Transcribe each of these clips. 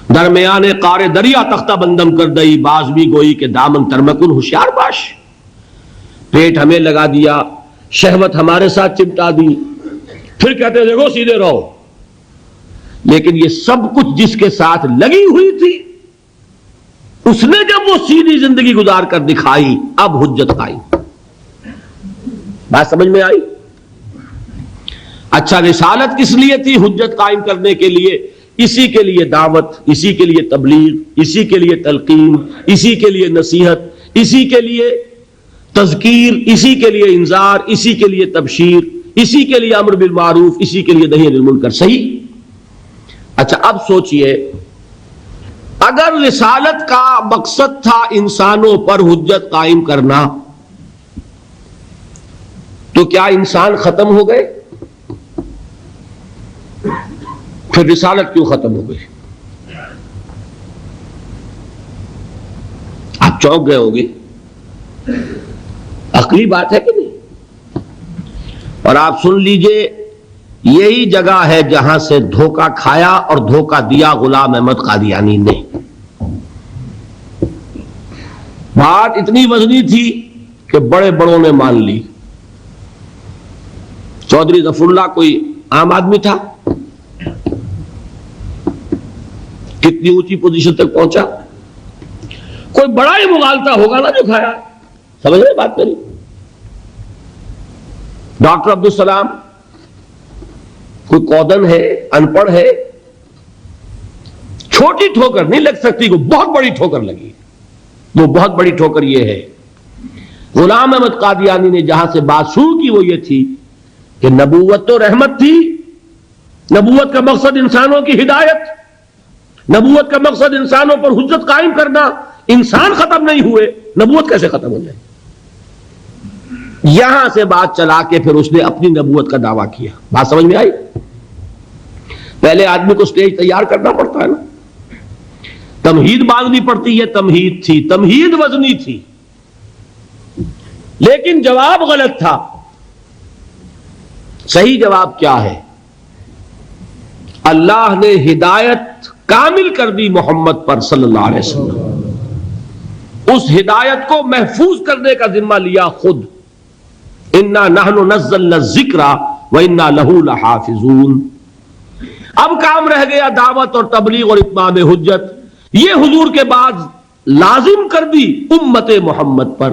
درمیان قار دریا تختہ بندم کر دئی، باز بھی گوئی کہ دامن ترمکن ہوشیار باش. پیٹ ہمیں لگا دیا، شہوت ہمارے ساتھ چمٹا دی، پھر کہتے ہیں دیکھو سیدھے رہو. لیکن یہ سب کچھ جس کے ساتھ لگی ہوئی تھی، اس نے جب وہ سیدھی زندگی گزار کر دکھائی، اب حجت قائم. بات سمجھ میں آئی؟ اچھا، رسالت کس لیے تھی؟ حجت قائم کرنے کے لیے. اسی کے لیے دعوت، اسی کے لیے تبلیغ، اسی کے لیے تلقین، اسی کے لیے نصیحت، اسی کے لیے تذکیر، اسی کے لیے انذار، اسی کے لیے تبشیر، اسی کے لیے امر بالمعروف، اسی کے لیے نہی عن المنکر. صحیح؟ اچھا اب سوچئے، اگر رسالت کا مقصد تھا انسانوں پر حجت قائم کرنا، تو کیا انسان ختم ہو گئے؟ پھر رسالت کیوں ختم ہو گئی؟ آپ چونک گئے ہوگے، عقلی بات ہے کہ نہیں؟ اور آپ سن لیجئے، یہی جگہ ہے جہاں سے دھوکہ کھایا اور دھوکہ دیا غلام احمد قادیانی نے. بات اتنی وزنی تھی کہ بڑے بڑوں نے مان لی. چودھری ظفر اللہ کوئی عام آدمی تھا؟ کتنی اونچی پوزیشن تک پہنچا؟ کوئی بڑا ہی مغالطہ ہوگا نا جو کھایا. سمجھ رہے بات میری؟ ڈاکٹر عبدالسلام کوئی کودن ہے، ان پڑھ ہے، چھوٹی ٹھوکر نہیں لگ سکتی، کوئی بہت بڑی ٹھوکر لگی. وہ بہت بڑی ٹھوکر یہ ہے، غلام احمد قادیانی نے جہاں سے بات شروع کی وہ یہ تھی کہ نبوت تو رحمت تھی، نبوت کا مقصد انسانوں کی ہدایت، نبوت کا مقصد انسانوں پر حجت قائم کرنا. انسان ختم نہیں ہوئے، نبوت کیسے ختم ہو جائے؟ یہاں سے بات چلا کے پھر اس نے اپنی نبوت کا دعویٰ کیا. بات سمجھ میں آئی؟ پہلے آدمی کو سٹیج تیار کرنا پڑتا ہے نا، تمہید باندھنی پڑتی ہے. تمہید تھی، تمہید وزنی تھی، لیکن جواب غلط تھا. صحیح جواب کیا ہے؟ اللہ نے ہدایت کامل کر دی محمد پر صلی اللہ علیہ وسلم. اس ہدایت کو محفوظ کرنے کا ذمہ لیا خود. انا نحن نزلنا الذکر وانا لہ لحافظون. اب کام رہ گیا دعوت اور تبلیغ اور اتمام حجت. یہ حضور کے بعد لازم کر دی امت محمد پر.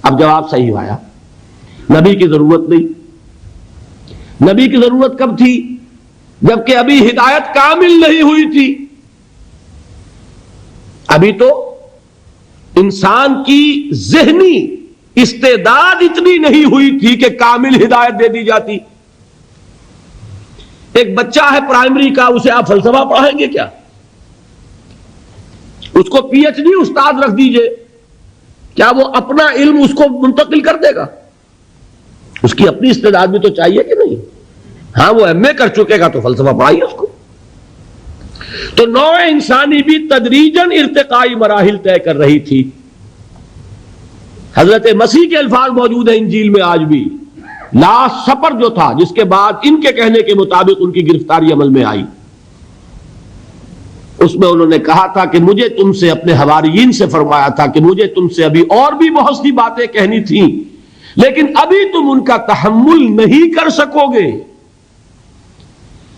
اب جواب صحیح آیا، نبی کی ضرورت نہیں. نبی کی ضرورت کب تھی؟ جبکہ ابھی ہدایت کامل نہیں ہوئی تھی. ابھی تو انسان کی ذہنی استعداد اتنی نہیں ہوئی تھی کہ کامل ہدایت دے دی جاتی. ایک بچہ ہے پرائمری کا، اسے آپ فلسفہ پڑھائیں گے کیا؟ اس کو پی ایچ ڈی استاد رکھ دیجئے، کیا وہ اپنا علم اس کو منتقل کر دے گا؟ اس کی اپنی استعداد بھی تو چاہیے کہ نہیں؟ ہاں وہ ایم اے کر چکے گا تو فلسفہ پڑھائیے اس کو. تو نوع انسانی بھی تدریجاً ارتقائی مراحل طے کر رہی تھی. حضرت مسیح کے الفاظ موجود ہیں انجیل میں آج بھی. لاسٹ سپر جو تھا، جس کے بعد ان کے کہنے کے مطابق ان کی گرفتاری عمل میں آئی، اس میں انہوں نے کہا تھا کہ مجھے تم سے، اپنے حواریین سے فرمایا تھا کہ مجھے تم سے ابھی اور بھی بہت سی باتیں کہنی تھیں، لیکن ابھی تم ان کا تحمل نہیں کر سکو گے.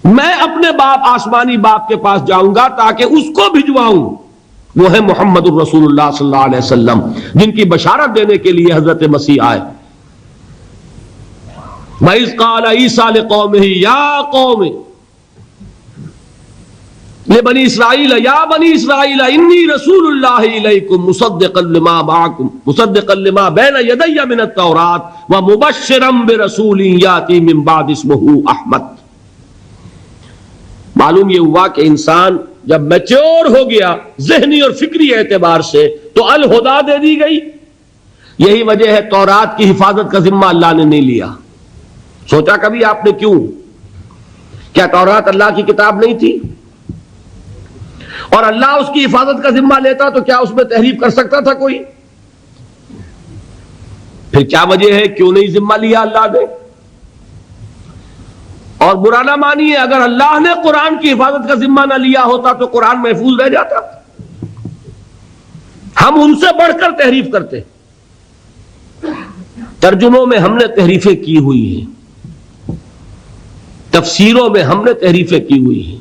میں اپنے باپ، آسمانی باپ کے پاس جاؤں گا تاکہ اس کو بھجواؤں. وہ ہے محمد الرسول اللہ صلی اللہ علیہ وسلم، جن کی بشارت دینے کے لیے حضرت مسیح آئے. وَإِذْ قَالَ عِيسَىٰ لِقَوْمِهِ يَا قَوْمِ لِبَنِي إِسْرَائِيلَ يَا بَنِي إِسْرَائِيلَ إِنِّي رَسُولُ اللَّهِ إِلَيْكُمْ مُصَدِّقًا لِمَا بَيْنَ يَدَيَّ مِنَ التَّوْرَاةِ وَمُبَشِّرًا بِرَسُولٍ يَأْتِي مِن بَعْدِي اسْمُهُ أَحْمَدُ. معلوم یہ ہوا کہ انسان جب میچور ہو گیا ذہنی اور فکری اعتبار سے تو الہدا دے دی گئی. یہی وجہ ہے تورات کی حفاظت کا ذمہ اللہ نے نہیں لیا. سوچا کبھی آپ نے کیوں؟ کیا تورات اللہ کی کتاب نہیں تھی؟ اور اللہ اس کی حفاظت کا ذمہ لیتا تو کیا اس میں تحریف کر سکتا تھا کوئی؟ پھر کیا وجہ ہے کیوں نہیں ذمہ لیا اللہ نے؟ اور برا نہ مانیے، اگر اللہ نے قرآن کی حفاظت کا ذمہ نہ لیا ہوتا تو قرآن محفوظ رہ جاتا. ہم ان سے بڑھ کر تحریف کرتے. ترجموں میں ہم نے تحریفیں کی ہوئی ہیں، تفسیروں میں ہم نے تحریفیں کی ہوئی ہیں.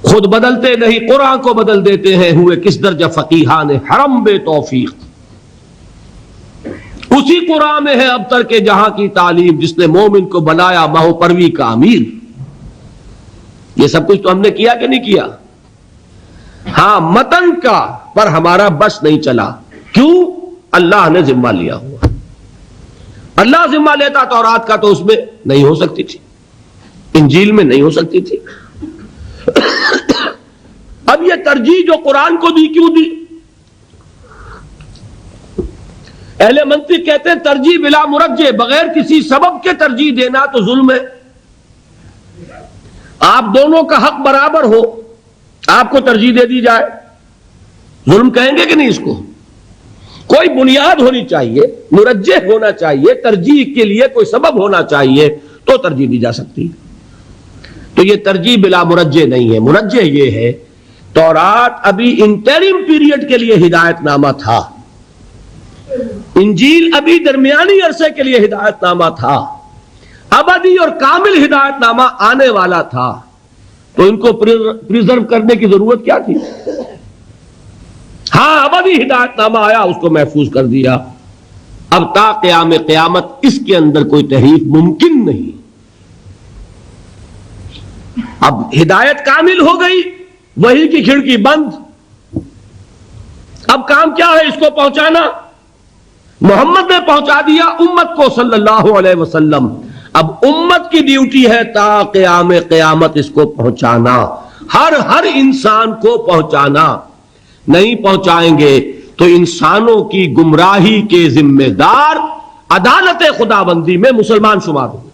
خود بدلتے نہیں، قرآن کو بدل دیتے ہیں. ہوئے کس درجہ فقیہان حرم بے توفیق. اسی قرآن میں ہے ابتر کے جہاں کی تعلیم، جس نے مومن کو بنایا ماہو پروی کا امیر. یہ سب کچھ تو ہم نے کیا کہ نہیں کیا؟ ہاں، متن کا پر ہمارا بس نہیں چلا. کیوں؟ اللہ نے ذمہ لیا ہوا. اللہ ذمہ لیتا تورات کا تو اس میں نہیں ہو سکتی تھی، انجیل میں نہیں ہو سکتی تھی. اب یہ ترجیح جو قرآن کو دی کیوں دی؟ اہل منطق کہتے ہیں ترجیح بلا مرجح، بغیر کسی سبب کے ترجیح دینا تو ظلم ہے. آپ دونوں کا حق برابر ہو، آپ کو ترجیح دے دی جائے، ظلم کہیں گے کہ نہیں؟ اس کو کوئی بنیاد ہونی چاہیے، مرجح ہونا چاہیے، ترجیح کے لیے کوئی سبب ہونا چاہیے تو ترجیح دی جا سکتی. تو یہ ترجیح بلا مرجح نہیں ہے. مرجح یہ ہے تورات ابھی انٹرم پیریڈ کے لیے ہدایت نامہ تھا، انجیل ابھی درمیانی عرصے کے لیے ہدایت نامہ تھا، ابدی اور کامل ہدایت نامہ آنے والا تھا. تو ان کو پریزرو کرنے کی ضرورت کیا تھی؟ ہاں، ابدی ہدایت نامہ آیا، اس کو محفوظ کر دیا. اب تا قیام قیامت اس کے اندر کوئی تحریف ممکن نہیں. اب ہدایت کامل ہو گئی، وحی کی کھڑکی بند. اب کام کیا ہے؟ اس کو پہنچانا. محمد نے پہنچا دیا امت کو صلی اللہ علیہ وسلم. اب امت کی ڈیوٹی ہے تا قیام قیامت اس کو پہنچانا، ہر انسان کو پہنچانا. نہیں پہنچائیں گے تو انسانوں کی گمراہی کے ذمہ دار عدالت خداوندی میں مسلمان شمار ہوں.